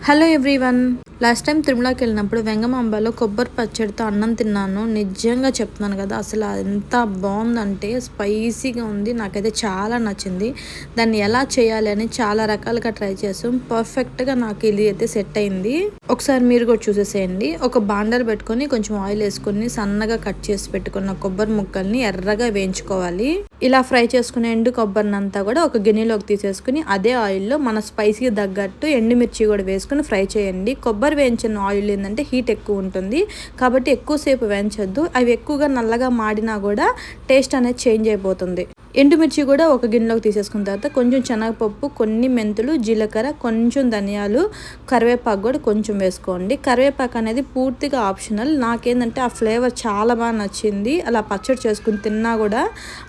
Hello everyone. Last time తిరుమలకి వెళ్ళినప్పుడు వెంగమాంబలో కొబ్బరి పచ్చడితో అన్నం తిన్నాను. నిజంగా చెప్తున్నాను కదా, అసలు ఎంత బాగుందంటే స్పైసీగా ఉంది. నాకైతే చాలా నచ్చింది. దాన్ని ఎలా చేయాలి అని చాలా రకాలుగా ట్రై చేసాం. పర్ఫెక్ట్గా నాకు ఇది అయితే సెట్ అయింది. ఒకసారి మీరు కూడా చూసేసేయండి. ఒక బాండర్ పెట్టుకొని కొంచెం ఆయిల్ వేసుకొని సన్నగా కట్ చేసి పెట్టుకున్న కొబ్బరి ముక్కల్ని ఎర్రగా వేయించుకోవాలి. ఇలా ఫ్రై చేసుకునే ఎండు కొబ్బరిని అంతా కూడా ఒక గిన్నెలోకి తీసేసుకుని అదే ఆయిల్లో మన స్పైసీకి తగ్గట్టు ఎండుమిర్చి కూడా వేసుకుని ఫ్రై చేయండి. కొబ్బరి వేయించిన ఆయిల్ ఏంటంటే హీట్ ఎక్కువ ఉంటుంది కాబట్టి ఎక్కువసేపు వేయించొద్దు. అవి ఎక్కువగా నల్లగా మాడినా కూడా టేస్ట్ అనేది చేంజ్ అయిపోతుంది. ఎండుమిర్చి కూడా ఒక గిన్నెలోకి తీసేసుకున్న తర్వాత కొంచెం శనగపప్పు, కొన్ని మెంతులు, జీలకర్ర, కొంచెం ధనియాలు, కరివేపాకు కూడా కొంచెం వేసుకోండి. కరివేపాకు అనేది పూర్తిగా ఆప్షనల్. నాకేంటంటే ఆ ఫ్లేవర్ చాలా బాగా నచ్చింది అలా పచ్చడి చేసుకుని తిన్నా కూడా,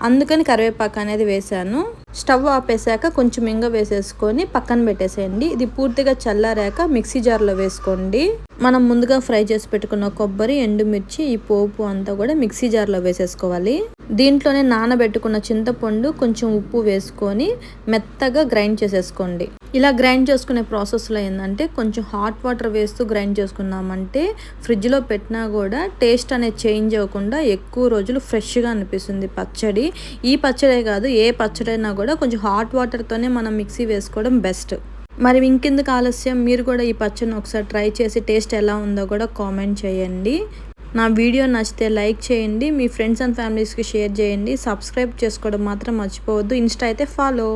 అందుకని కరివేపాకు అనేది వేసాను. స్టవ్ ఆపేసాక కొంచెం ఇంగ వేసేసుకొని పక్కన పెట్టేసేయండి. ఇది పూర్తిగా చల్లారాక మిక్సీ జార్లో వేసుకోండి. మనం ముందుగా ఫ్రై చేసి పెట్టుకున్న కొబ్బరి, ఎండుమిర్చి, ఈ పోపు అంతా కూడా మిక్సీ జార్లో వేసేసుకోవాలి. దీంట్లోనే నానబెట్టుకున్న చింతపండు, కొంచెం ఉప్పు వేసుకొని మెత్తగా గ్రైండ్ చేసేసుకోండి. ఇలా గ్రైండ్ చేసుకునే ప్రాసెస్లో ఏంటంటే కొంచెం హాట్ వాటర్ వేస్తూ గ్రైండ్ చేసుకున్నామంటే ఫ్రిడ్జ్లో పెట్టినా కూడా టేస్ట్ అనేది చేంజ్ అవ్వకుండా ఎక్కువ రోజులు ఫ్రెష్గా అనిపిస్తుంది పచ్చడి. ఈ పచ్చడే కాదు, ఏ పచ్చడైనా కూడా కొంచెం హాట్ వాటర్తోనే మనం మిక్సీ వేసుకోవడం బెస్ట్. మరి ఇంకెందుకు ఆలస్యం, మీరు కూడా ఈ పచ్చడిని ఒకసారి ట్రై చేసి టేస్ట్ ఎలా ఉందో కూడా కామెంట్ చేయండి. నా వీడియో నచ్చితే లైక్ చేయండి, మీ ఫ్రెండ్స్ అండ్ ఫ్యామిలీస్కి షేర్ చేయండి. సబ్స్క్రైబ్ చేసుకోవడం మాత్రం మర్చిపోవద్దు. ఇన్స్టా అయితే ఫాలో.